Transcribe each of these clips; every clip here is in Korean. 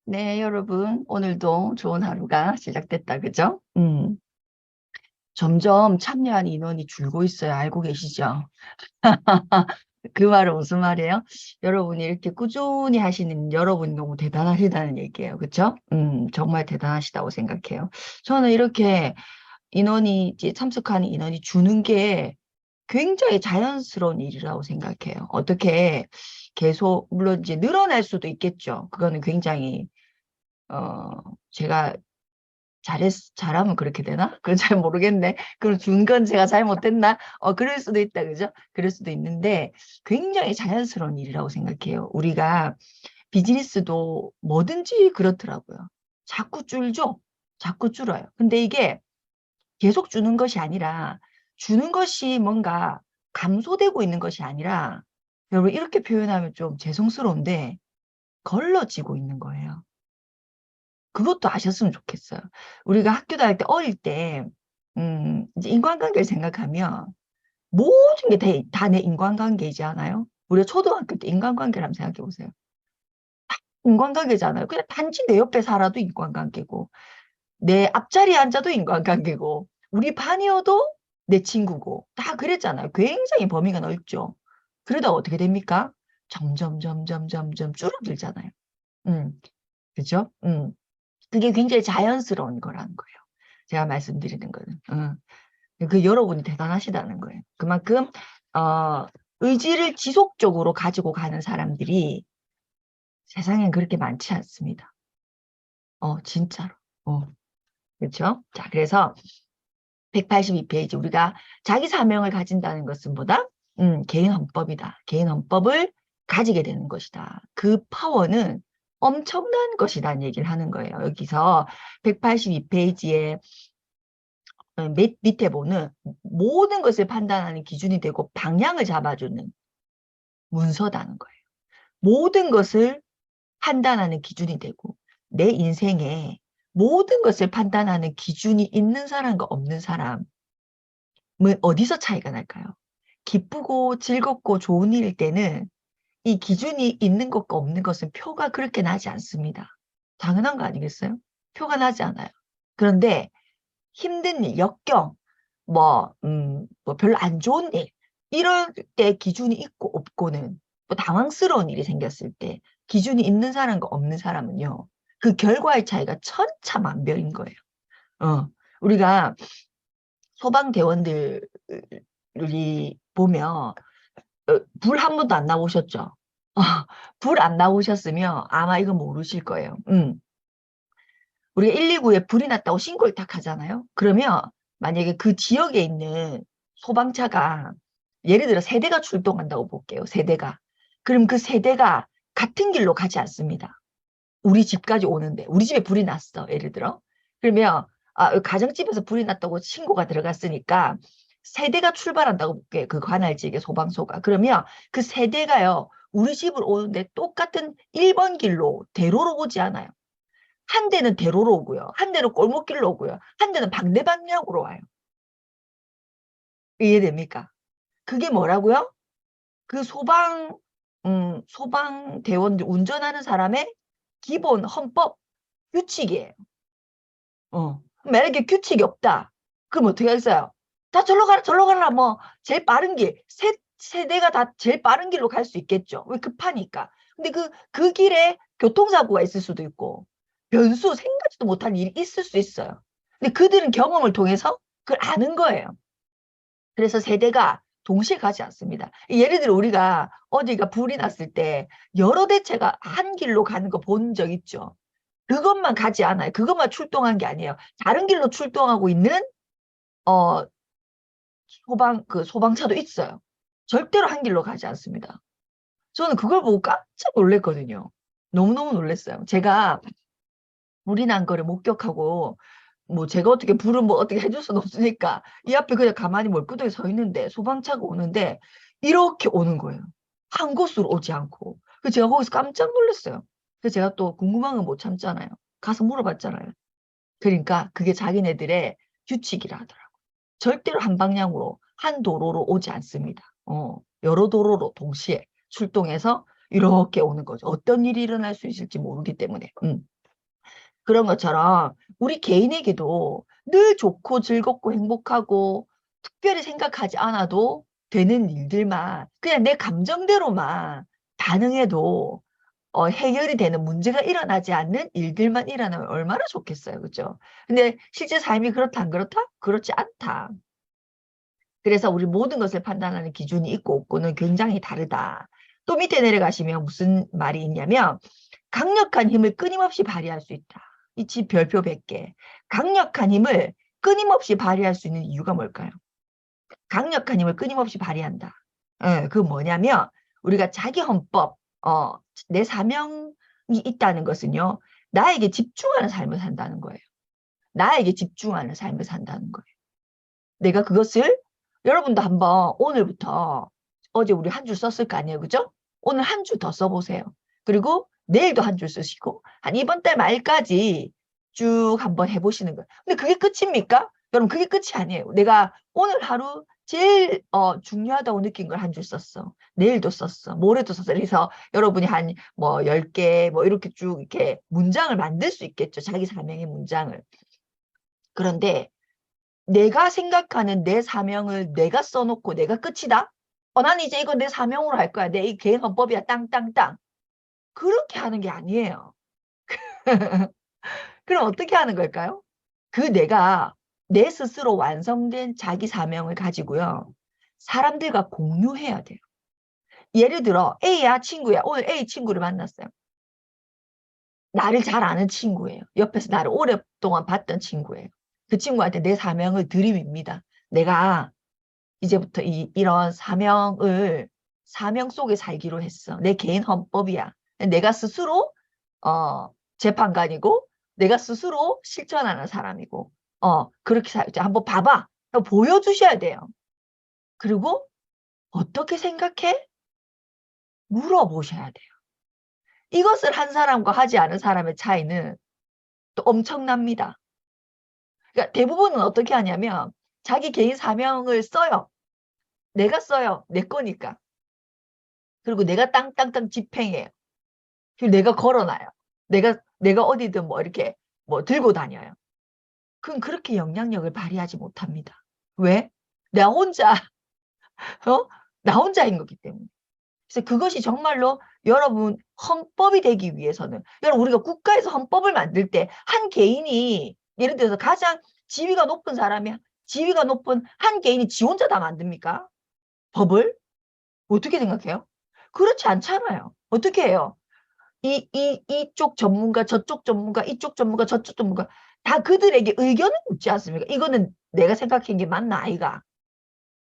네, 여러분. 오늘도 좋은 하루가 시작됐다. 그죠? 점점 참여한 인원이 줄고 있어요. 알고 계시죠? 그 말은 무슨 말이에요? 여러분이 이렇게 꾸준히 하시는 여러분이 너무 대단하시다는 얘기예요. 그죠? 정말 대단하시다고 생각해요. 저는 이렇게 이제 참석하는 인원이 주는 게 굉장히 자연스러운 일이라고 생각해요. 어떻게 계속, 물론 이제 늘어날 수도 있겠죠. 그거는 굉장히, 어, 제가 잘하면 그렇게 되나? 그건 잘 모르겠네. 그럼 준 건 제가 잘못했나? 그럴 수도 있다, 그죠? 그럴 수도 있는데, 굉장히 자연스러운 일이라고 생각해요. 우리가 비즈니스도 뭐든지 그렇더라고요. 자꾸 줄죠? 자꾸 줄어요. 근데 이게 계속 주는 것이 아니라, 주는 것이 뭔가 감소되고 있는 것이 아니라, 여러분, 이렇게 표현하면 좀 죄송스러운데, 걸러지고 있는 거예요. 그것도 아셨으면 좋겠어요. 우리가 학교 다닐 때 어릴 때 이제 인간관계를 생각하면 모든 게 다 내 인간관계이지 않아요? 우리가 초등학교 때 인간관계를 한번 생각해 보세요. 인간관계잖아요. 그냥 단지 내 옆에 살아도 인간관계고 내 앞자리에 앉아도 인간관계고 우리 반이어도 내 친구고 다 그랬잖아요. 굉장히 범위가 넓죠. 그러다 어떻게 됩니까? 점점 줄어들잖아요. 음, 그죠? 그게 굉장히 자연스러운 거라는 거예요. 제가 말씀드리는 거는. 그 여러분이 대단하시다는 거예요. 그만큼 의지를 지속적으로 가지고 가는 사람들이 세상엔 그렇게 많지 않습니다. 진짜로. 그렇죠? 자, 그래서 182페이지 우리가 자기 사명을 가진다는 것은 뭐다? 개인 헌법이다. 개인 헌법을 가지게 되는 것이다. 그 파워는 엄청난 것이라는 얘기를 하는 거예요. 여기서 182페이지에 밑에 보는 모든 것을 판단하는 기준이 되고 방향을 잡아주는 문서다는 거예요. 모든 것을 판단하는 기준이 되고 내 인생에 모든 것을 판단하는 기준이 있는 사람과 없는 사람은 어디서 차이가 날까요? 기쁘고 즐겁고 좋은 일일 때는 이 기준이 있는 것과 없는 것은 표가 그렇게 나지 않습니다. 당연한 거 아니겠어요? 표가 나지 않아요. 그런데 힘든 일, 역경, 뭐 별로 안 좋은 일, 이럴 때 기준이 있고 없고는 뭐 당황스러운 일이 생겼을 때 기준이 있는 사람과 없는 사람은요, 그 결과의 차이가 천차만별인 거예요. 우리가 소방대원들이 보면 불 한 번도 안 나오셨죠? 불 안 나오셨으면 아마 이거 모르실 거예요. 우리가 119에 불이 났다고 신고를 딱 하잖아요. 그러면 만약에 그 지역에 있는 소방차가 예를 들어 세대가 출동한다고 볼게요. 세대가. 그럼 그 세대가 같은 길로 가지 않습니다. 우리 집까지 오는데 우리 집에 불이 났어. 예를 들어. 그러면 가정집에서 불이 났다고 신고가 들어갔으니까 세대가 출발한다고 볼게요. 그 관할 지역의 소방서가. 그러면 그 세대가요. 우리 집을 오는데 똑같은 1번 길로 대로로 오지 않아요. 한 대는 대로로 오고요. 한 대는 골목길로 오고요. 한 대는 반대 방향으로 와요. 이해됩니까? 그게 뭐라고요? 그 소방대원들 운전하는 사람의 기본 헌법 규칙이에요. 만약에 규칙이 없다. 그럼 어떻게 하겠어요? 다 절로 가라, 절로 가라, 뭐, 제일 빠른 길. 세대가 다 제일 빠른 길로 갈 수 있겠죠. 왜 급하니까. 근데 그 길에 교통사고가 있을 수도 있고, 변수, 생각지도 못한 일이 있을 수 있어요. 근데 그들은 경험을 통해서 그걸 아는 거예요. 그래서 세대가 동시에 가지 않습니다. 예를 들어 우리가 어디가 불이 났을 때 여러 대체가 한 길로 가는 거 본 적 있죠? 그것만 가지 않아요. 그것만 출동한 게 아니에요. 다른 길로 출동하고 있는 어 소방차도 있어요. 절대로 한 길로 가지 않습니다. 저는 그걸 보고 깜짝 놀랐거든요. 너무너무 놀랐어요. 제가 불이 난 거를 목격하고 뭐 제가 어떻게 불을 뭐 어떻게 해줄 수는 없으니까 이 앞에 그냥 가만히 멀끄덩이 서 있는데 소방차가 오는데 이렇게 오는 거예요. 한 곳으로 오지 않고. 그래서 제가 거기서 깜짝 놀랐어요. 그래서 제가 또 궁금한 건 못 참잖아요. 가서 물어봤잖아요. 그러니까 그게 자기네들의 규칙이라 하더라고요. 절대로 한 방향으로 한 도로로 오지 않습니다. 여러 도로로 동시에 출동해서 이렇게 오는 거죠. 어떤 일이 일어날 수 있을지 모르기 때문에. 그런 것처럼 우리 개인에게도 늘 좋고 즐겁고 행복하고 특별히 생각하지 않아도 되는 일들만 그냥 내 감정대로만 반응해도 해결이 되는 문제가 일어나지 않는 일들만 일어나면 얼마나 좋겠어요. 그죠? 근데 실제 삶이 그렇다 안 그렇다? 그렇지 않다. 그래서 우리 모든 것을 판단하는 기준이 있고 없고는 굉장히 다르다. 또 밑에 내려가시면 무슨 말이 있냐면 강력한 힘을 끊임없이 발휘할 수 있다. 이 집 별표 100개. 강력한 힘을 끊임없이 발휘할 수 있는 이유가 뭘까요? 강력한 힘을 끊임없이 발휘한다. 그 뭐냐면 우리가 자기 헌법, 내 사명이 있다는 것은요. 나에게 집중하는 삶을 산다는 거예요. 나에게 집중하는 삶을 산다는 거예요. 내가 그것을 여러분도 한번 오늘부터 어제 우리 한 줄 썼을 거 아니에요. 그죠? 오늘 한 줄 더 써보세요. 그리고 내일도 한 줄 쓰시고 한 이번 달 말까지 쭉 한번 해보시는 거예요. 근데 그게 끝입니까? 여러분 그게 끝이 아니에요. 내가 오늘 하루 제일 중요하다고 느낀 걸 한 줄 썼어. 내일도 썼어. 모레도 썼어. 그래서 여러분이 한 뭐 10개 뭐 이렇게 쭉 이렇게 문장을 만들 수 있겠죠. 자기 사명의 문장을. 그런데 내가 생각하는 내 사명을 내가 써놓고 내가 끝이다? 난 이제 이거 내 사명으로 할 거야. 내 이 개인 헌법이야. 땅땅땅. 그렇게 하는 게 아니에요. 그럼 어떻게 하는 걸까요? 그 내가 내 스스로 완성된 자기 사명을 가지고요. 사람들과 공유해야 돼요. 예를 들어 A야 친구야. 오늘 A 친구를 만났어요. 나를 잘 아는 친구예요. 옆에서 나를 오랫동안 봤던 친구예요. 그 친구한테 내 사명을 들이밉니다. 내가 이제부터 이런 사명 속에 살기로 했어. 내 개인 헌법이야. 내가 스스로 재판관이고 내가 스스로 실천하는 사람이고 그렇게 살자. 한번 봐봐. 보여주셔야 돼요. 그리고 어떻게 생각해? 물어보셔야 돼요. 이것을 한 사람과 하지 않은 사람의 차이는 또 엄청납니다. 그러니까 대부분은 어떻게 하냐면 자기 개인 사명을 써요. 내가 써요. 내 거니까. 그리고 내가 땅땅땅 집행해요. 그리고 내가 걸어놔요. 내가 어디든 뭐 이렇게 뭐 들고 다녀요. 그럼 그렇게 영향력을 발휘하지 못합니다. 왜? 나 혼자, 나 혼자인 거기 때문에. 그래서 그것이 정말로 여러분 헌법이 되기 위해서는 여러분 우리가 국가에서 헌법을 만들 때 한 개인이 예를 들어서 가장 지위가 높은 사람이 지위가 높은 한 개인이 지 혼자 다 만듭니까? 법을? 어떻게 생각해요? 그렇지 않잖아요. 어떻게 해요? 이쪽 전문가, 저쪽 전문가, 이쪽 전문가, 저쪽 전문가 다 그들에게 의견을 묻지 않습니까? 이거는 내가 생각한 게 맞나 아이가?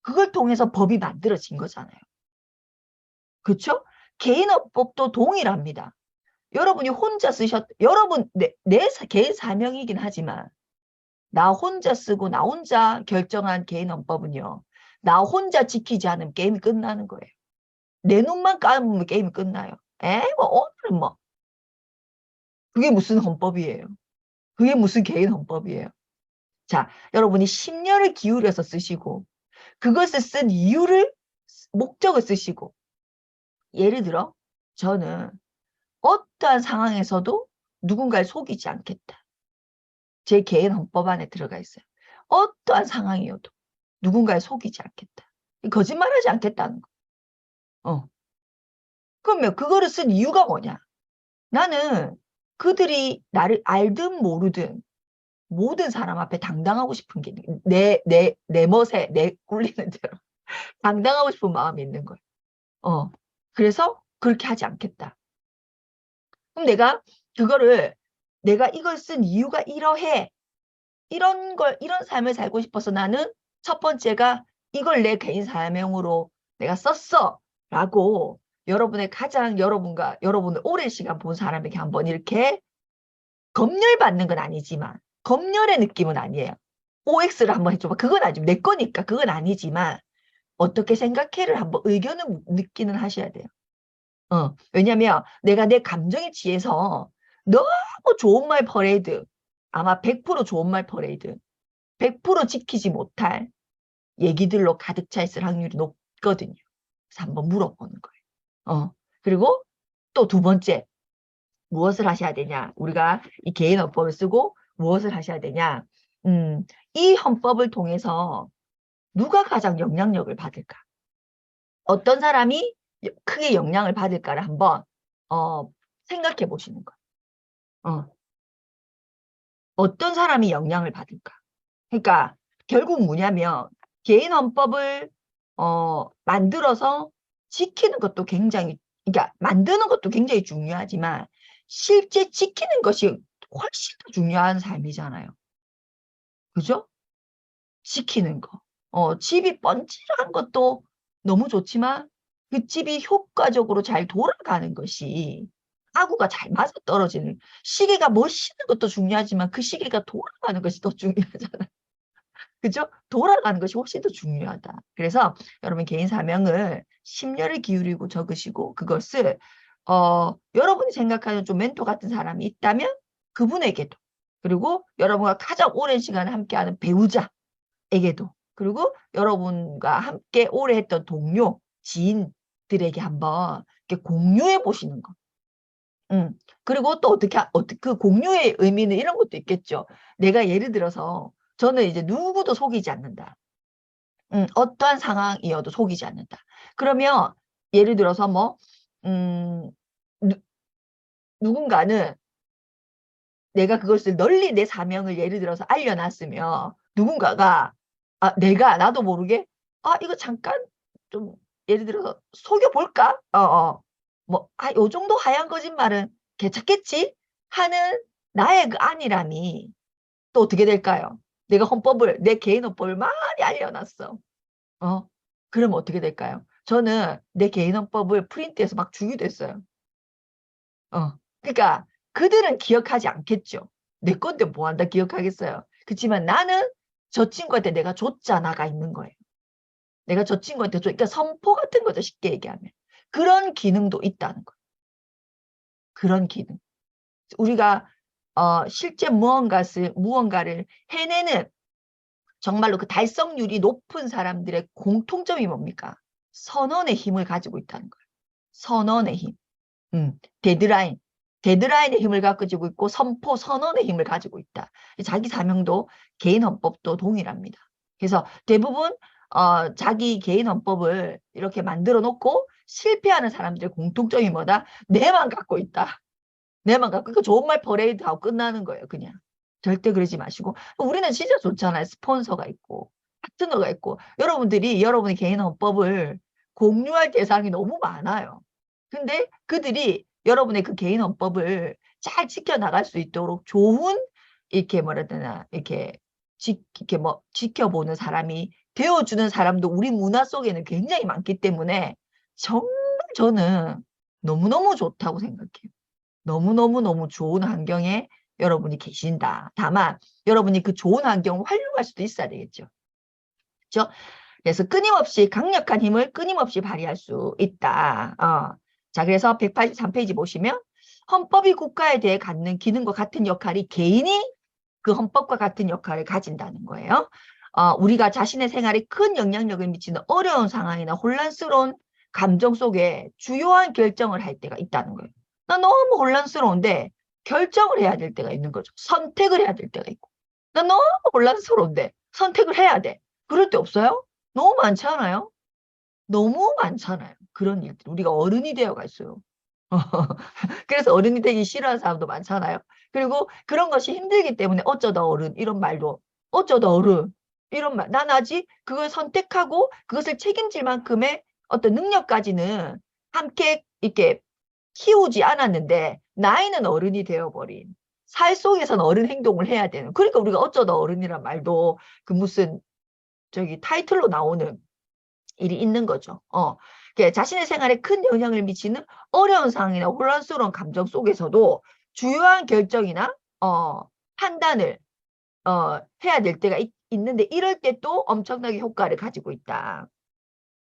그걸 통해서 법이 만들어진 거잖아요. 그렇죠? 개인업법도 동일합니다. 여러분이 혼자 여러분 내 개인 사명이긴 하지만 나 혼자 쓰고 나 혼자 결정한 개인헌법은요. 나 혼자 지키지 않으면 게임이 끝나는 거예요. 내 눈만 감으면 게임이 끝나요. 뭐 오늘은 뭐 그게 무슨 헌법이에요. 그게 무슨 개인 헌법이에요. 자, 여러분이 심려를 기울여서 쓰시고 그것을 쓴 이유를 목적을 쓰시고 예를 들어 저는 어떠한 상황에서도 누군가를 속이지 않겠다. 제 개인 헌법 안에 들어가 있어요. 어떠한 상황이어도 누군가를 속이지 않겠다. 거짓말하지 않겠다는 거. 그러면 그거를 쓴 이유가 뭐냐? 나는 그들이 나를 알든 모르든 모든 사람 앞에 당당하고 싶은 게 내 멋에 내 꿀리는 대로 당당하고 싶은 마음이 있는 거예요. 그래서 그렇게 하지 않겠다. 그럼 내가 이걸 쓴 이유가 이러해. 이런 삶을 살고 싶어서 나는 첫 번째가 이걸 내 개인 사명으로 내가 썼어. 라고 여러분의 가장 여러분을 오랜 시간 본 사람에게 한번 이렇게 검열받는 건 아니지만 검열의 느낌은 아니에요. OX를 한번 해줘봐. 그건 아니죠. 내 거니까 그건 아니지만 어떻게 생각해를 한번 의견을 느끼는 하셔야 돼요. 왜냐면 내가 내 감정에 취해서 너무 좋은 말 퍼레이드 아마 100% 좋은 말 퍼레이드 100% 지키지 못할 얘기들로 가득 차 있을 확률이 높거든요. 그래서 한번 물어보는 거예요. 그리고 또 두 번째 무엇을 하셔야 되냐? 우리가 이 개인 헌법을 쓰고 무엇을 하셔야 되냐? 이 헌법을 통해서 누가 가장 영향력을 받을까? 어떤 사람이 크게 영향을 받을까를 한번 생각해 보시는 거예요. 어떤 사람이 영향을 받을까? 그러니까 결국 뭐냐면 개인 헌법을 만들어서 지키는 것도 굉장히, 그러니까 만드는 것도 굉장히 중요하지만 실제 지키는 것이 훨씬 더 중요한 삶이잖아요. 그죠? 지키는 거. 집이 번칠한 것도 너무 좋지만 그 집이 효과적으로 잘 돌아가는 것이, 아구가 잘 맞아떨어지는, 시계가 멋있는 것도 중요하지만 그 시계가 돌아가는 것이 더 중요하잖아요. 그죠? 돌아가는 것이 훨씬 더 중요하다. 그래서 여러분 개인 사명을 심려를 기울이고 적으시고, 그것을 여러분이 생각하는 좀 멘토 같은 사람이 있다면 그분에게도, 그리고 여러분과 가장 오랜 시간을 함께하는 배우자에게도, 그리고 여러분과 함께 오래 했던 동료, 지인들에게 한번 이렇게 공유해 보시는 거. 그리고 또 그 공유의 의미는 이런 것도 있겠죠. 내가 예를 들어서 저는 이제 누구도 속이지 않는다. 어떠한 상황이어도 속이지 않는다. 그러면 예를 들어서 뭐, 음, 누, 누군가는 내가 그것을 널리 내 사명을 예를 들어서 알려놨으면 누군가가, 나도 모르게, 이거 잠깐 좀 예를 들어서 속여볼까? 요 정도 하얀 거짓말은 괜찮겠지? 하는 나의 그 안일함이 또 어떻게 될까요? 내 개인 헌법을 많이 알려놨어. 어? 그러면 어떻게 될까요? 저는 내 개인 헌법을 프린트해서 막 주기도 했어요. 그러니까 그들은 기억하지 않겠죠. 내 건데 뭐 한다 기억하겠어요. 그렇지만 나는 저 친구한테 내가 줬잖아가 있는 거예요. 내가 저 친구한테 그러니까 선포 같은 거죠. 쉽게 얘기하면. 그런 기능도 있다는 거예요. 그런 기능. 우리가 실제 무언가를 해내는 정말로 그 달성률이 높은 사람들의 공통점이 뭡니까? 선언의 힘을 가지고 있다는 거예요. 선언의 힘. 데드라인. 데드라인의 힘을 가지고 있고 선포, 선언의 힘을 가지고 있다. 자기 사명도 개인 헌법도 동일합니다. 그래서 대부분 자기 개인 헌법을 이렇게 만들어 놓고 실패하는 사람들의 공통점이 뭐다? 내만 갖고 있다. 내만 갖고, 그 좋은 말 퍼레이드하고 끝나는 거예요, 그냥. 절대 그러지 마시고. 우리는 진짜 좋잖아요. 스폰서가 있고, 파트너가 있고. 여러분의 개인 헌법을 공유할 대상이 너무 많아요. 근데 그들이 여러분의 그 개인 헌법을 잘 지켜나갈 수 있도록 좋은, 이렇게 뭐라 해야 되나, 이렇게 뭐, 지켜보는 사람이 되어주는 사람도 우리 문화 속에는 굉장히 많기 때문에 정말 저는 너무너무 좋다고 생각해요. 너무너무너무 좋은 환경에 여러분이 계신다. 다만 여러분이 그 좋은 환경을 활용할 수도 있어야 되겠죠. 그렇죠? 그래서 강력한 힘을 끊임없이 발휘할 수 있다. 자, 그래서 183페이지 보시면 헌법이 국가에 대해 갖는 기능과 같은 역할이 개인이 그 헌법과 같은 역할을 가진다는 거예요. 우리가 자신의 생활에 큰 영향력을 미치는 어려운 상황이나 혼란스러운 감정 속에 주요한 결정을 할 때가 있다는 거예요. 나 너무 혼란스러운데 결정을 해야 될 때가 있는 거죠. 선택을 해야 될 때가 있고. 나 너무 혼란스러운데 선택을 해야 돼. 그럴 때 없어요? 너무 많지 않아요? 너무 많잖아요. 그런 일들. 우리가 어른이 되어가 있어요. 그래서 어른이 되기 싫어하는 사람도 많잖아요. 그리고 그런 것이 힘들기 때문에 어쩌다 어른 이런 말도, 어쩌다 어른 이런 말. 난 아직 그걸 선택하고 그것을 책임질 만큼의 어떤 능력까지는 함께 이렇게 키우지 않았는데 나이는 어른이 되어버린, 살 속에서는 어른 행동을 해야 되는, 그러니까 우리가 어쩌다 어른이란 말도 그 무슨 타이틀로 나오는 일이 있는 거죠. 자신의 생활에 큰 영향을 미치는 어려운 상황이나 혼란스러운 감정 속에서도 주요한 결정이나 판단을 해야 될 때가 있는데, 이럴 때 또 엄청나게 효과를 가지고 있다.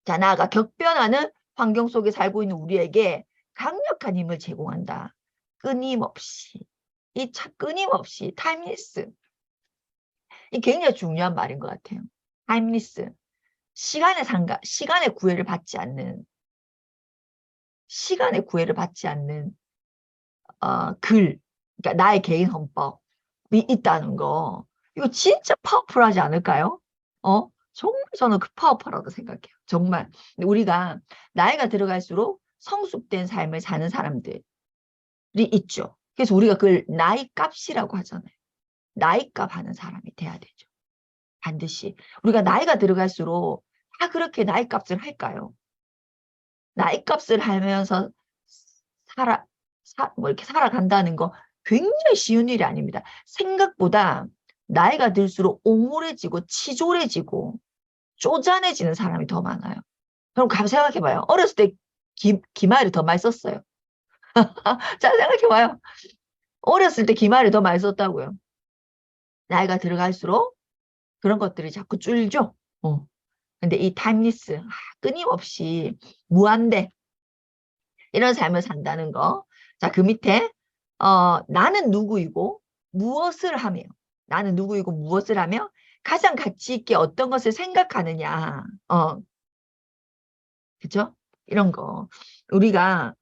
자, 나아가 격변하는 환경 속에 살고 있는 우리에게 강력한 힘을 제공한다. 끊임없이. 이 참 끊임없이 타임리스. 이 굉장히 중요한 말인 것 같아요. 타임리스. 시간의 구애를 받지 않는 그러니까 나의 개인 헌법이 있다는 거, 이거 진짜 파워풀하지 않을까요? 정말 저는 그 파워풀하다고 생각해요. 정말. 근데 우리가 나이가 들어갈수록 성숙된 삶을 사는 사람들이 있죠. 그래서 우리가 그걸 나이 값이라고 하잖아요. 나이 값 하는 사람이 돼야 되죠. 반드시. 우리가 나이가 들어갈수록 다 그렇게 나이 값을 할까요? 나이 값을 하면서 뭐 이렇게 살아간다는 거 굉장히 쉬운 일이 아닙니다. 생각보다 나이가 들수록 옹졸해지고 치졸해지고 쪼잔해지는 사람이 더 많아요. 그럼 가만 생각해봐요. 어렸을 때 기말이 더 많이 썼어요. 잘 생각해봐요. 어렸을 때 기말이 더 많이 썼다고요. 나이가 들어갈수록 그런 것들이 자꾸 줄죠. 근데 이 타임리스, 끊임없이 무한대 이런 삶을 산다는 거. 자, 그 밑에 나는 누구이고 무엇을 하며, 나는 누구이고 무엇을 하며 가장 가치 있게 어떤 것을 생각하느냐. 그죠? 이런 거. 우리가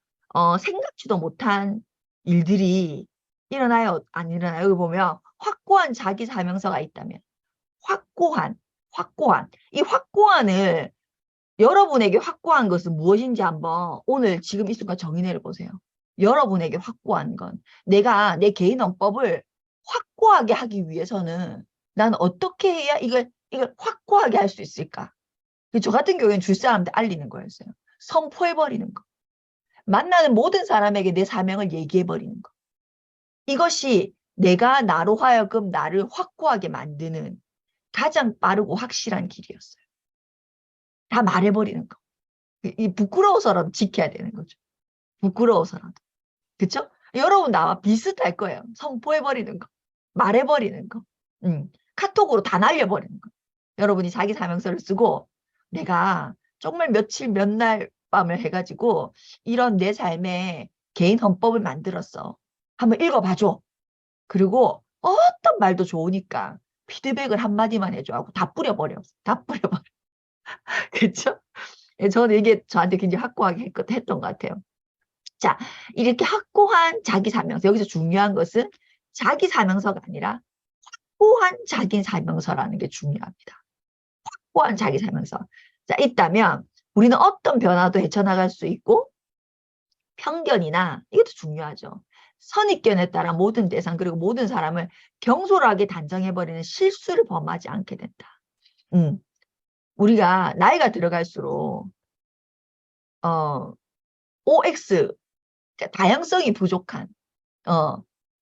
생각지도 못한 일들이 일어나요, 안 일어나요? 여기 보면 확고한 자기 사명서가 있다면, 확고한. 이 확고한을 여러분에게 확고한 것은 무엇인지 한번 오늘 지금 이 순간 정의내려 보세요. 여러분에게 확고한 건, 내가 내 개인 헌법을 확고하게 하기 위해서는 난 어떻게 해야 이걸 확고하게 할 수 있을까? 저 같은 경우에는 줄 사람한테 알리는 거였어요. 선포해버리는 거. 만나는 모든 사람에게 내 사명을 얘기해버리는 거. 이것이 내가 나로 하여금 나를 확고하게 만드는 가장 빠르고 확실한 길이었어요. 다 말해버리는 거. 이 부끄러워서라도 지켜야 되는 거죠. 부끄러워서라도. 그쵸? 여러분 나와 비슷할 거예요. 선포해버리는 거. 말해버리는 거. 카톡으로 다 날려버리는 거. 여러분이 자기 사명서를 쓰고 내가 정말 며칠 몇 날 밤을 해가지고 이런 내 삶의 개인 헌법을 만들었어. 한번 읽어봐줘. 그리고 어떤 말도 좋으니까 피드백을 한마디만 해줘 하고 다 뿌려버려. 다 뿌려버려. 그쵸? 저는 이게 저한테 굉장히 확고하게 했던 것 같아요. 자, 이렇게 확고한 자기 사명서. 여기서 중요한 것은 자기 사명서가 아니라 확고한 자기 사명서라는 게 중요합니다. 확고한 자기 사명서. 자, 있다면 우리는 어떤 변화도 헤쳐나갈 수 있고 편견이나 이것도 중요하죠. 선입견에 따라 모든 대상 그리고 모든 사람을 경솔하게 단정해버리는 실수를 범하지 않게 된다. 우리가 나이가 들어갈수록 OX, 그러니까 다양성이 부족한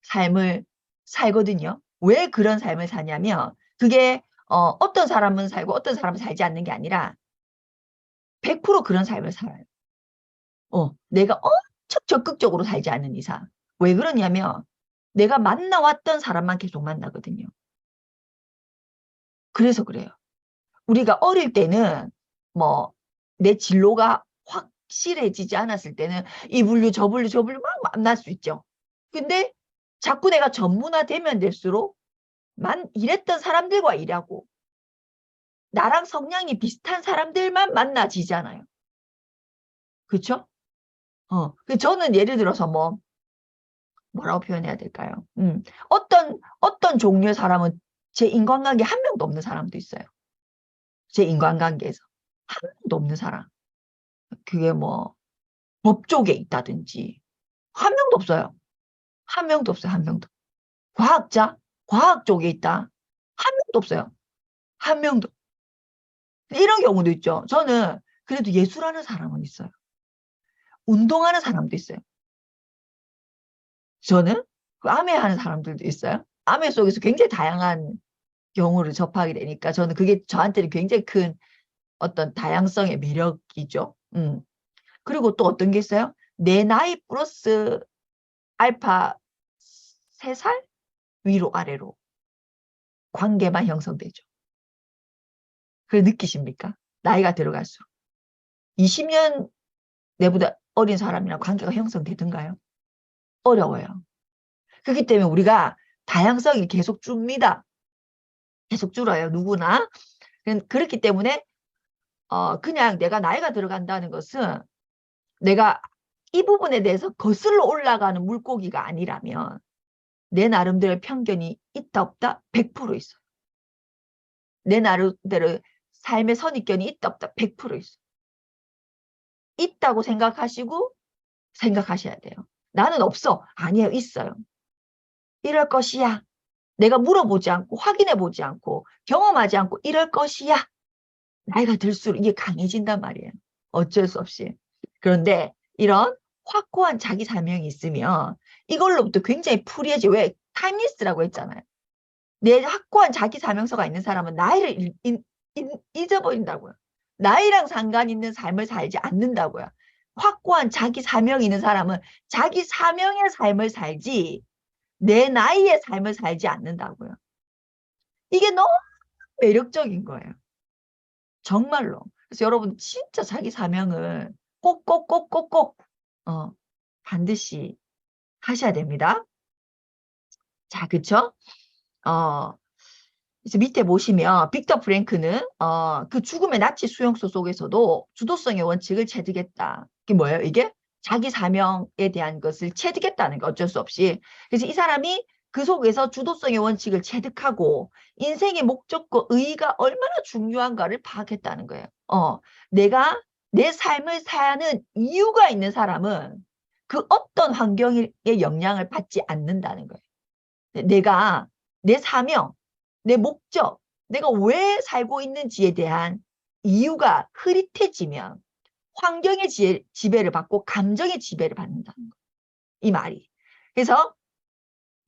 삶을 살거든요. 왜 그런 삶을 사냐면 그게 어떤 사람은 살고 어떤 사람은 살지 않는 게 아니라 100% 그런 삶을 살아요. 내가 엄청 적극적으로 살지 않는 이상. 왜 그러냐면 내가 만나왔던 사람만 계속 만나거든요. 그래서 그래요. 우리가 어릴 때는 뭐 내 진로가 확실해지지 않았을 때는 이 분류 저 분류 저 분류 막 만날 수 있죠. 근데 자꾸 내가 전문화되면 될수록 일했던 사람들과 일하고 나랑 성향이 비슷한 사람들만 만나지잖아요. 그렇죠? 저는 예를 들어서 뭐라고 표현해야 될까요? 어떤 종류의 사람은 제 인간관계 한 명도 없는 사람도 있어요. 제 인간관계에서 한 명도 없는 사람. 그게 법 쪽에 있다든지 한 명도 없어요. 한 명도 없어요. 한 명도. 과학 쪽에 있다. 한 명도 없어요. 한 명도. 이런 경우도 있죠. 저는 그래도 예술하는 사람은 있어요. 운동하는 사람도 있어요. 저는 그 암회하는 사람들도 있어요. 암회 속에서 굉장히 다양한 경우를 접하게 되니까 저는 그게 저한테는 굉장히 큰 어떤 다양성의 매력이죠. 그리고 또 어떤 게 있어요? 내 나이 플러스 알파 3살 위로 아래로 관계만 형성되죠. 그걸 느끼십니까? 나이가 들어갈수록. 20년 내보다 어린 사람이랑 관계가 형성되든가요? 어려워요. 그렇기 때문에 우리가 다양성이 계속 줍니다. 계속 줄어요. 누구나. 그렇기 때문에 그냥 내가 나이가 들어간다는 것은 내가 이 부분에 대해서 거슬러 올라가는 물고기가 아니라면 내 나름대로의 편견이 있다 없다? 100% 있어요. 내 나름대로 삶의 선입견이 있다 없다? 100% 있어요. 있다고 생각하시고 생각하셔야 돼요. 나는 없어. 아니에요. 있어요. 이럴 것이야. 내가 물어보지 않고 확인해 보지 않고 경험하지 않고 이럴 것이야. 나이가 들수록 이게 강해진단 말이에요. 어쩔 수 없이. 그런데 이런 확고한 자기 사명이 있으면 이걸로부터 굉장히 프리해지. 왜? 타임리스라고 했잖아요. 내 확고한 자기 사명서가 있는 사람은 나이를 잊어버린다고요. 나이랑 상관 있는 삶을 살지 않는다고요. 확고한 자기 사명이 있는 사람은 자기 사명의 삶을 살지 내 나이의 삶을 살지 않는다고요. 이게 너무 매력적인 거예요. 정말로. 그래서 여러분 진짜 자기 사명을 꼭꼭꼭꼭꼭 반드시 하셔야 됩니다. 자, 그쵸? 그래서 밑에 보시면 빅터 프랭크는 그 죽음의 나치 수용소 속에서도 주도성의 원칙을 체득했다. 이게 뭐예요? 이게 자기 사명에 대한 것을 체득했다는 거 어쩔 수 없이. 그래서 이 사람이 그 속에서 주도성의 원칙을 체득하고 인생의 목적과 의의가 얼마나 중요한가를 파악했다는 거예요. 내가 내 삶을 사는 이유가 있는 사람은 그 어떤 환경의 영향을 받지 않는다는 거예요. 내가 내 사명, 내 목적, 내가 왜 살고 있는지에 대한 이유가 흐릿해지면 환경의 지배를 받고 감정의 지배를 받는다는 거예요. 이 말이. 그래서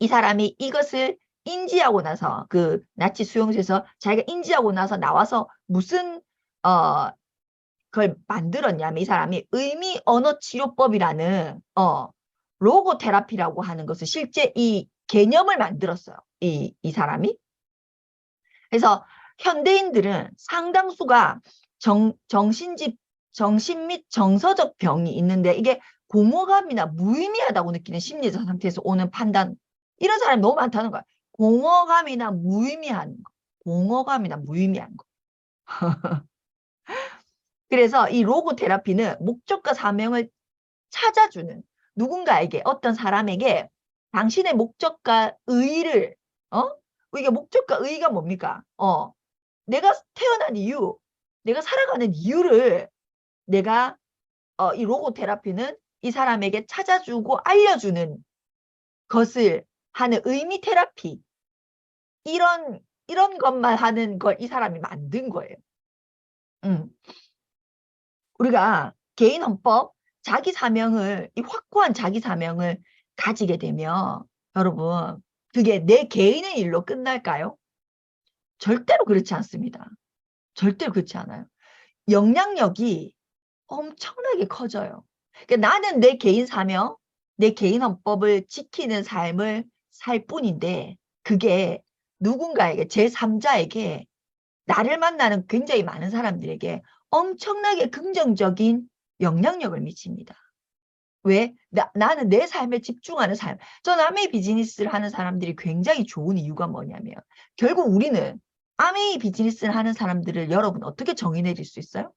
이 사람이 이것을 인지하고 나서 그 나치 수용소에서 자기가 인지하고 나서 나와서 무슨 그걸 만들었냐면 이 사람이 의미 언어 치료법이라는 로고 테라피라고 하는 것을 실제 이 개념을 만들었어요. 이 사람이. 그래서 현대인들은 상당수가 정신 및 정서적 병이 있는데 이게 공허감이나 무의미하다고 느끼는 심리적 상태에서 오는 판단. 이런 사람이 너무 많다는 거야. 공허감이나 무의미한 거. 공허감이나 무의미한 거. 그래서 이 로고 테라피는 목적과 사명을 찾아주는 누군가에게 어떤 사람에게 당신의 목적과 의의를 이게 목적과 의의가 뭡니까? 내가 태어난 이유, 내가 살아가는 이유를 내가 이 로고 테라피는 이 사람에게 찾아주고 알려주는 것을 하는 의미 테라피 이런 것만 하는 걸 이 사람이 만든 거예요. 우리가 개인 헌법 자기 사명을 이 확고한 자기 사명을 가지게 되면 여러분 그게 내 개인의 일로 끝날까요? 절대로 그렇지 않습니다. 절대로 그렇지 않아요. 영향력이 엄청나게 커져요. 그러니까 나는 내 개인 사명, 내 개인 헌법을 지키는 삶을 살 뿐인데 그게 누군가에게 제3자에게 나를 만나는 굉장히 많은 사람들에게 엄청나게 긍정적인 영향력을 미칩니다. 왜? 나는 내 삶에 집중하는 삶. 저 남의 비즈니스를 하는 사람들이 굉장히 좋은 이유가 뭐냐면 결국 우리는 아메이 비즈니스를 하는 사람들을 여러분 어떻게 정의 내릴 수 있어요?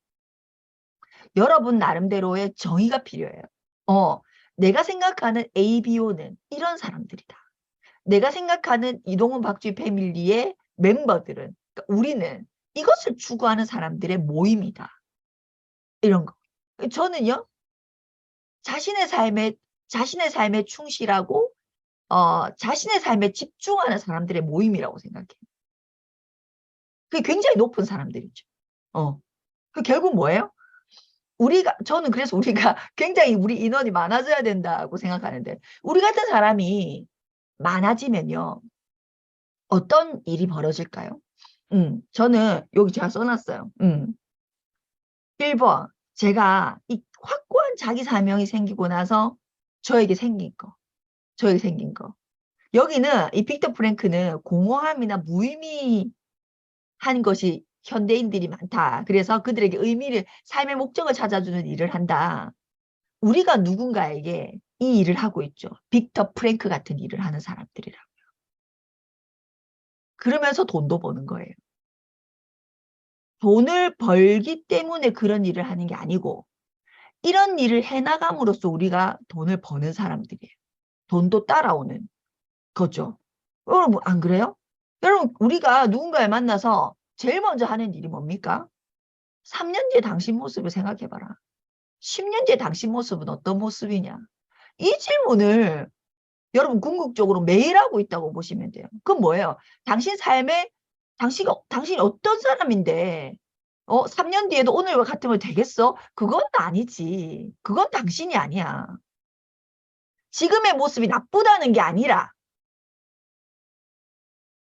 여러분 나름대로의 정의가 필요해요. 내가 생각하는 ABO는 이런 사람들이다. 내가 생각하는 이동훈 박주희 패밀리의 멤버들은 그러니까 우리는 이것을 추구하는 사람들의 모임이다. 이런 거. 저는요. 자신의 삶에 충실하고 자신의 삶에 집중하는 사람들의 모임이라고 생각해요. 그게 굉장히 높은 사람들이죠. 그 결국 뭐예요? 저는 그래서 우리가 굉장히 우리 인원이 많아져야 된다고 생각하는데 우리 같은 사람이 많아지면요. 어떤 일이 벌어질까요? 저는 여기 제가 써놨어요. 1번 제가 이 확고한 자기 사명이 생기고 나서 저에게 생긴 거. 여기는 이 빅터 프랭크는 공허함이나 무의미한 것이 현대인들이 많다. 그래서 그들에게 의미를 삶의 목적을 찾아주는 일을 한다. 우리가 누군가에게 이 일을 하고 있죠. 빅터 프랭크 같은 일을 하는 사람들이라고요. 그러면서 돈도 버는 거예요. 돈을 벌기 때문에 그런 일을 하는 게 아니고 이런 일을 해나감으로써 우리가 돈을 버는 사람들이에요. 돈도 따라오는 거죠. 여러분, 안 그래요? 여러분, 우리가 누군가를 만나서 제일 먼저 하는 일이 뭡니까? 3년 뒤에 당신 모습을 생각해봐라. 10년 뒤에 당신 모습은 어떤 모습이냐? 이 질문을 여러분 궁극적으로 매일 하고 있다고 보시면 돼요. 그건 뭐예요? 당신 삶에 당신이 어떤 사람인데 3년 뒤에도 오늘과 같으면 되겠어? 그건 아니지. 그건 당신이 아니야. 지금의 모습이 나쁘다는 게 아니라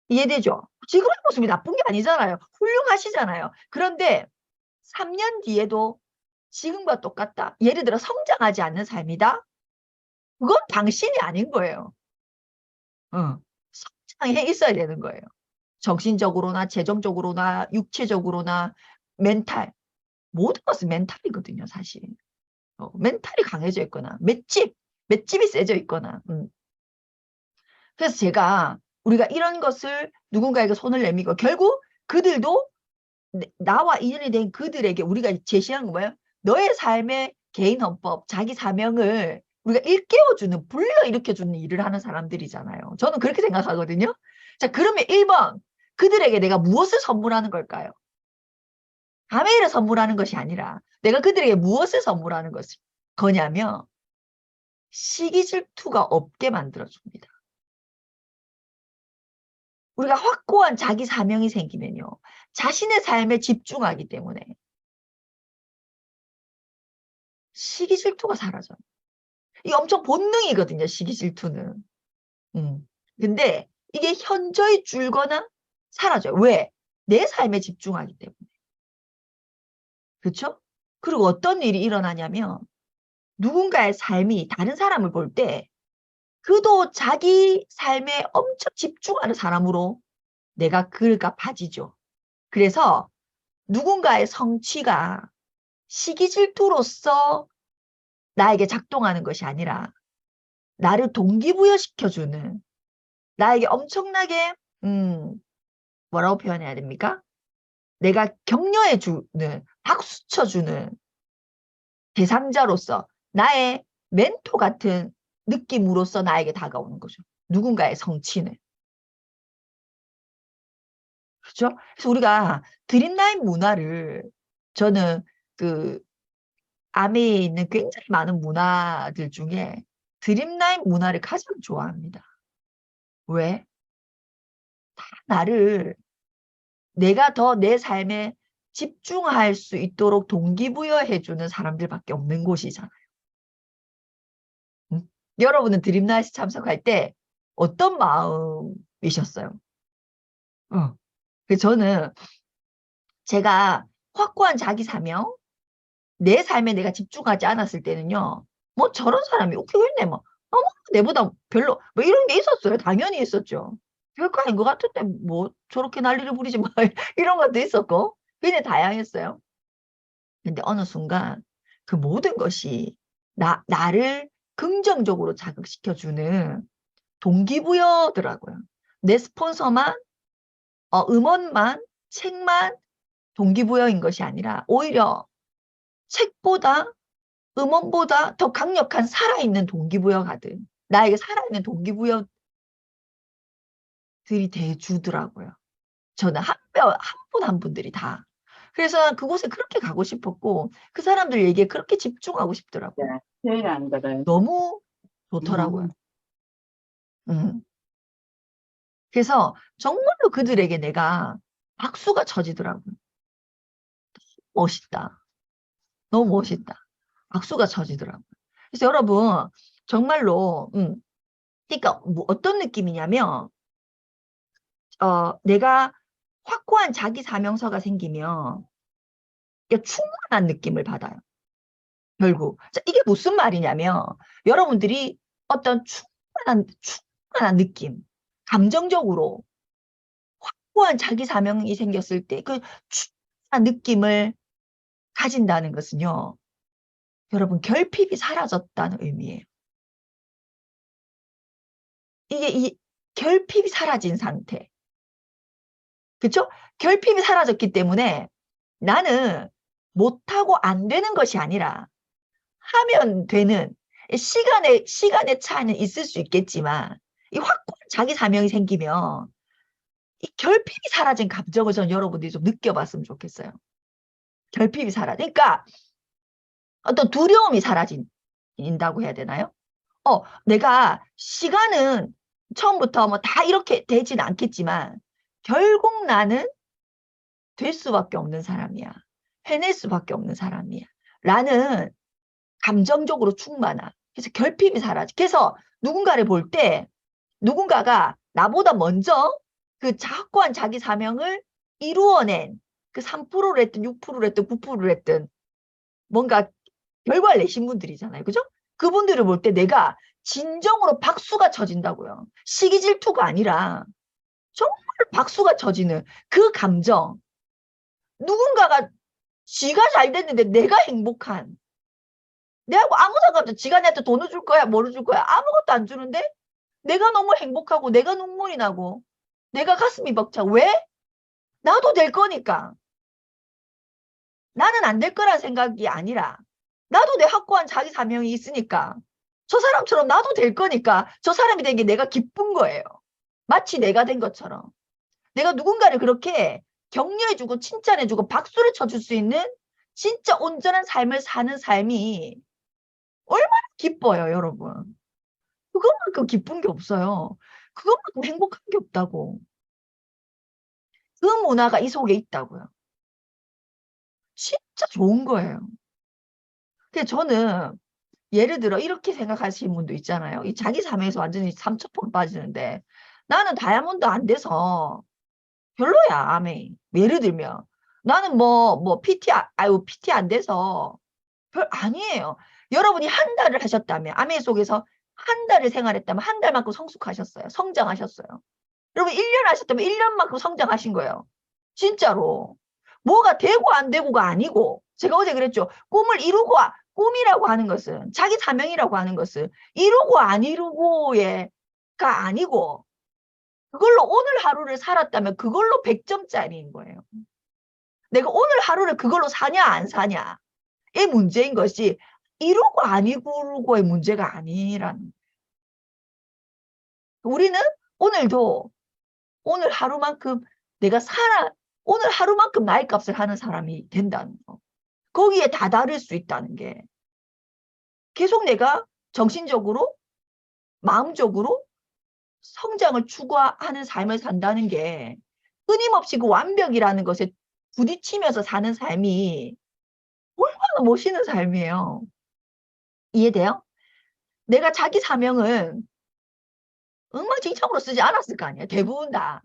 이해되죠? 지금의 모습이 나쁜 게 아니잖아요. 훌륭하시잖아요. 그런데 3년 뒤에도 지금과 똑같다. 예를 들어 성장하지 않는 삶이다. 그건 당신이 아닌 거예요. 성장해 있어야 되는 거예요. 정신적으로나 재정적으로나 육체적으로나 멘탈. 모든 것은 멘탈이거든요, 사실. 멘탈이 강해져 있거나 맷집이 세져 있거나. 그래서 제가 우리가 이런 것을 누군가에게 손을 내밀고 결국 그들도 나와 인연이 된 그들에게 우리가 제시한 거 뭐예요? 너의 삶의 개인 헌법, 자기 사명을 우리가 일깨워주는, 불러일으켜주는 일을 하는 사람들이잖아요. 저는 그렇게 생각하거든요. 자, 그러면 1번, 그들에게 내가 무엇을 선물하는 걸까요? 아메이를 선물하는 것이 아니라 내가 그들에게 무엇을 선물하는 거냐면 시기 질투가 없게 만들어줍니다. 우리가 확고한 자기 사명이 생기면요. 자신의 삶에 집중하기 때문에 시기 질투가 사라져요. 이게 엄청 본능이거든요. 시기 질투는. 근데 이게 현저히 줄거나 사라져요. 왜? 내 삶에 집중하기 때문에. 그렇죠? 그리고 어떤 일이 일어나냐면 누군가의 삶이 다른 사람을 볼 때 그도 자기 삶에 엄청 집중하는 사람으로 내가 그가 봐지죠. 그래서 누군가의 성취가 시기 질투로서 나에게 작동하는 것이 아니라 나를 동기부여시켜주는 나에게 엄청나게 뭐라고 표현해야 됩니까? 내가 격려해주는 박수쳐주는 대상자로서 나의 멘토 같은 느낌으로서 나에게 다가오는 거죠. 누군가의 성취는. 그렇죠? 그래서 우리가 드림라인 문화를 저는 그 아메에 있는 굉장히 많은 문화들 중에 드림라인 문화를 가장 좋아합니다. 왜? 나를 내가 더 내 삶에 집중할 수 있도록 동기부여해주는 사람들밖에 없는 곳이잖아요. 응? 여러분은 드림나잇 참석할 때 어떤 마음이셨어요? 그래서 저는 제가 확고한 자기 사명, 내 삶에 내가 집중하지 않았을 때는요, 뭐 저런 사람이 웃기겠네, 뭐, 내보다 별로, 뭐 이런 게 있었어요. 당연히 있었죠. 별거 아닌 것 같은데, 뭐 저렇게 난리를 부리지 마. 이런 것도 있었고, 굉장히 다양했어요. 근데 어느 순간 그 모든 것이 나를 긍정적으로 자극시켜주는 동기부여더라고요. 내 스폰서만, 음원만, 책만 동기부여인 것이 아니라 오히려 책보다 음원보다 더 강력한 살아있는 동기부여가든 나에게 살아있는 동기부여들이 돼주더라고요. 저는 한 분 한 분들이 다. 그래서 그곳에 그렇게 가고 싶었고 그 사람들 얘기에 그렇게 집중하고 싶더라고요. 제일 안 받아요. 너무 좋더라고요. 그래서 정말로 그들에게 내가 박수가 쳐지더라고요. 멋있다. 너무 멋있다. 박수가 쳐지더라고요. 그래서 여러분 정말로 그러니까 뭐 어떤 느낌이냐면 내가 확고한 자기 사명서가 생기면 충만한 느낌을 받아요. 결국. 자, 이게 무슨 말이냐면 여러분들이 어떤 충만한 느낌, 감정적으로 확고한 자기 사명이 생겼을 때 그 충만한 느낌을 가진다는 것은요. 여러분 결핍이 사라졌다는 의미예요. 이게 이 결핍이 사라진 상태. 그렇죠? 결핍이 사라졌기 때문에 나는 못하고 안 되는 것이 아니라 하면 되는 시간의 차이는 있을 수 있겠지만 이 확고한 자기 사명이 생기면 이 결핍이 사라진 감정을 전 여러분들이 좀 느껴봤으면 좋겠어요. 결핍이 사라져. 그러니까 어떤 두려움이 사라진다고 해야 되나요? 내가 시간은 처음부터 뭐 다 이렇게 되진 않겠지만 결국 나는 될 수밖에 없는 사람이야. 해낼 수밖에 없는 사람이야. 라는 감정적으로 충만한. 그래서 결핍이 사라져. 그래서 누군가를 볼 때 누군가가 나보다 먼저 그 확고한 자기 사명을 이루어낸 그 3%를 했든 6%를 했든 9%를 했든 뭔가 결과를 내신 분들이잖아요. 그죠? 그분들을 볼 때 내가 진정으로 박수가 쳐진다고요. 시기 질투가 아니라 정말 박수가 쳐지는 그 감정. 누군가가 지가 잘 됐는데 내가 행복한. 내하고 아무 상관없어. 지가 내한테 돈을 줄 거야, 뭐를 줄 거야. 아무것도 안 주는데 내가 너무 행복하고 내가 눈물이 나고 내가 가슴이 벅차. 왜? 나도 될 거니까. 나는 안 될 거란 생각이 아니라 나도 내 확고한 자기 사명이 있으니까 저 사람처럼 나도 될 거니까 저 사람이 된 게 내가 기쁜 거예요. 마치 내가 된 것처럼. 내가 누군가를 그렇게 격려해주고 칭찬해주고 박수를 쳐줄 수 있는 진짜 온전한 삶을 사는 삶이 얼마나 기뻐요, 여러분. 그것만큼 기쁜 게 없어요. 그것만큼 행복한 게 없다고. 그 문화가 이 속에 있다고요. 진짜 좋은 거예요. 근데 저는 예를 들어 이렇게 생각하시는 분도 있잖아요. 이 자기 삶에서 완전히 삼천포로 빠지는데 나는 다이아몬드 안 돼서 별로야, 아메. 예를 들면 나는 PT 안 돼서 아니에요. 여러분이 한 달을 하셨다면 아메 속에서 한 달을 생활했다면 한 달만큼 성숙하셨어요. 성장하셨어요. 여러분 1년 하셨다면 1년만큼 성장하신 거예요. 진짜로. 뭐가 되고 안 되고가 아니고 제가 어제 그랬죠. 꿈이라고 하는 것은 자기 사명이라고 하는 것은 이루고 안 이루고가 아니고 그걸로 오늘 하루를 살았다면 그걸로 100점짜리인 거예요. 내가 오늘 하루를 그걸로 사냐 안 사냐의 문제인 것이 이루고 안 이루고의 문제가 아니라는. 우리는 오늘도 오늘 하루만큼 내가 오늘 하루만큼 나의 값을 하는 사람이 된다는 거. 거기에 다다를 수 있다는 게 계속 내가 정신적으로 마음적으로 성장을 추구하는 삶을 산다는 게 끊임없이 그 완벽이라는 것에 부딪히면서 사는 삶이 얼마나 멋있는 삶이에요. 이해돼요? 내가 자기 사명은 엉망진창으로 쓰지 않았을 거 아니에요. 대부분 다.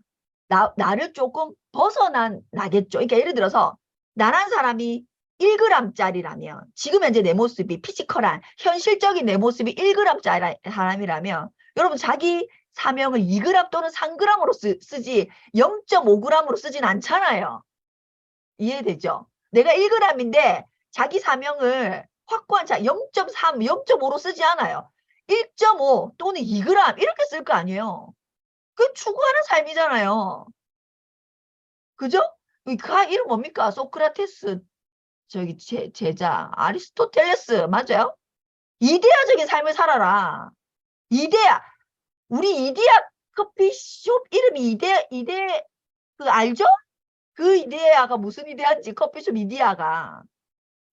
나를 조금 나겠죠. 그러니까 예를 들어서 나란 사람이 1g짜리라면 지금 현재 내 모습이 피지컬한 현실적인 내 모습이 1g짜리 사람이라면 여러분 자기 사명을 2g 또는 3g으로 쓰지 0.5g으로 쓰진 않잖아요. 이해되죠? 내가 1g인데 자기 사명을 확고한 0.3, 0.5로 쓰지 않아요. 1.5 또는 2g 이렇게 쓸 거 아니에요. 그 추구하는 삶이잖아요. 그죠? 그 이름 뭡니까? 소크라테스 제자 아리스토텔레스 맞아요? 이데아적인 삶을 살아라. 이데아 우리 이데아 커피숍 이름이 이데 그 알죠? 그 이데아가 무슨 이데아인지 커피숍 이데아가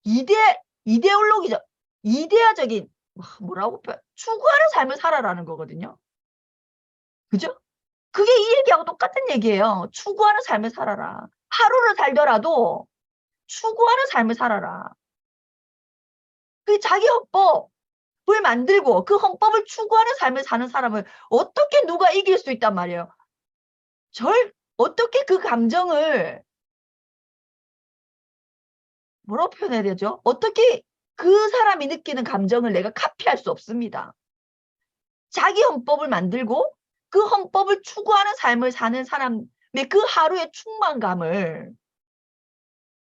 이데올로기죠. 이데아적인 뭐라고 추구하는 삶을 살아라는 거거든요. 그죠? 그게 이 얘기하고 똑같은 얘기예요. 추구하는 삶을 살아라. 하루를 살더라도 추구하는 삶을 살아라. 그 자기 헌법을 만들고 그 헌법을 추구하는 삶을 사는 사람을 어떻게 누가 이길 수 있단 말이에요. 어떻게 그 감정을 뭐라고 표현해야 되죠? 어떻게 그 사람이 느끼는 감정을 내가 카피할 수 없습니다. 자기 헌법을 만들고 그 헌법을 추구하는 삶을 사는 사람의 그 하루의 충만감을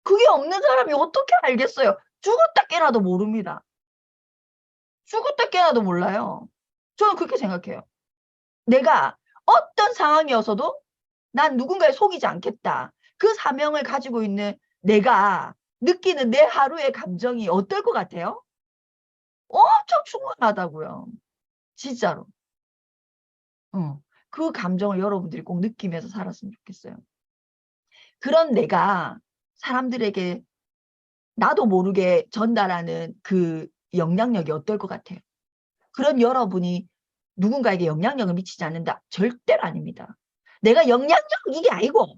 그게 없는 사람이 어떻게 알겠어요? 죽었다 깨나도 모릅니다. 죽었다 깨나도 몰라요. 저는 그렇게 생각해요. 내가 어떤 상황이어서도 난 누군가에 속이지 않겠다. 그 사명을 가지고 있는 내가 느끼는 내 하루의 감정이 어떨 것 같아요? 엄청 충분하다고요. 진짜로. 그 감정을 여러분들이 꼭 느끼면서 살았으면 좋겠어요. 그런 내가 사람들에게 나도 모르게 전달하는 그 영향력이 어떨 것 같아요? 그런 여러분이 누군가에게 영향력을 미치지 않는다? 절대로 아닙니다. 내가 영향력 이게 아니고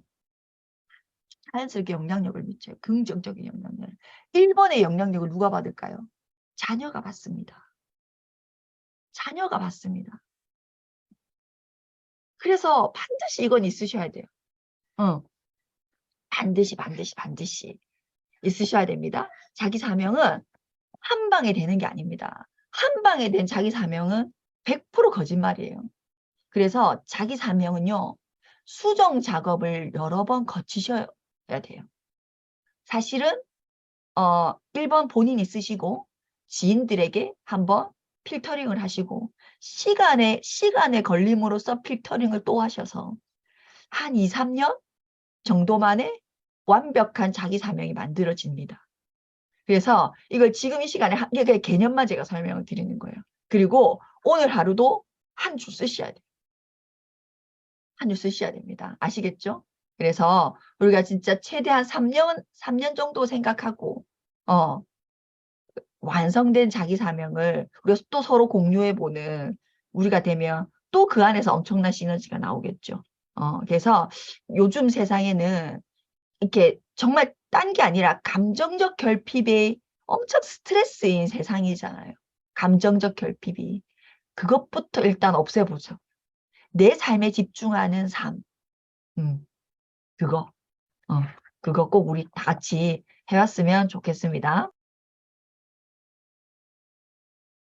자연스럽게 영향력을 미쳐요. 긍정적인 영향력. 1번의 영향력을 누가 받을까요? 자녀가 받습니다. 자녀가 받습니다. 그래서 반드시 이건 있으셔야 돼요. 반드시 있으셔야 됩니다. 자기 사명은 한 방에 되는 게 아닙니다. 한 방에 된 자기 사명은 100% 거짓말이에요. 그래서 자기 사명은요, 수정 작업을 여러 번 거치셔야 돼요. 사실은 1번 본인이 쓰시고 지인들에게 한번 필터링을 하시고 시간에 걸림으로써 필터링을 또 하셔서 한 2, 3년 정도 만에 완벽한 자기 사명이 만들어집니다. 그래서 이걸 지금 이 시간에 한 개의 개념만 제가 설명을 드리는 거예요. 그리고 오늘 하루도 한 줄 쓰셔야 돼요. 한 줄 쓰셔야 됩니다. 아시겠죠? 그래서 우리가 진짜 최대한 3년 정도 생각하고 완성된 자기 사명을 우리가 또 서로 공유해보는 우리가 되면 또 그 안에서 엄청난 시너지가 나오겠죠. 그래서 요즘 세상에는 이렇게 정말 딴 게 아니라 감정적 결핍이 엄청 스트레스인 세상이잖아요. 감정적 결핍이. 그것부터 일단 없애보죠. 내 삶에 집중하는 삶. 그거. 그거 꼭 우리 다 같이 해왔으면 좋겠습니다.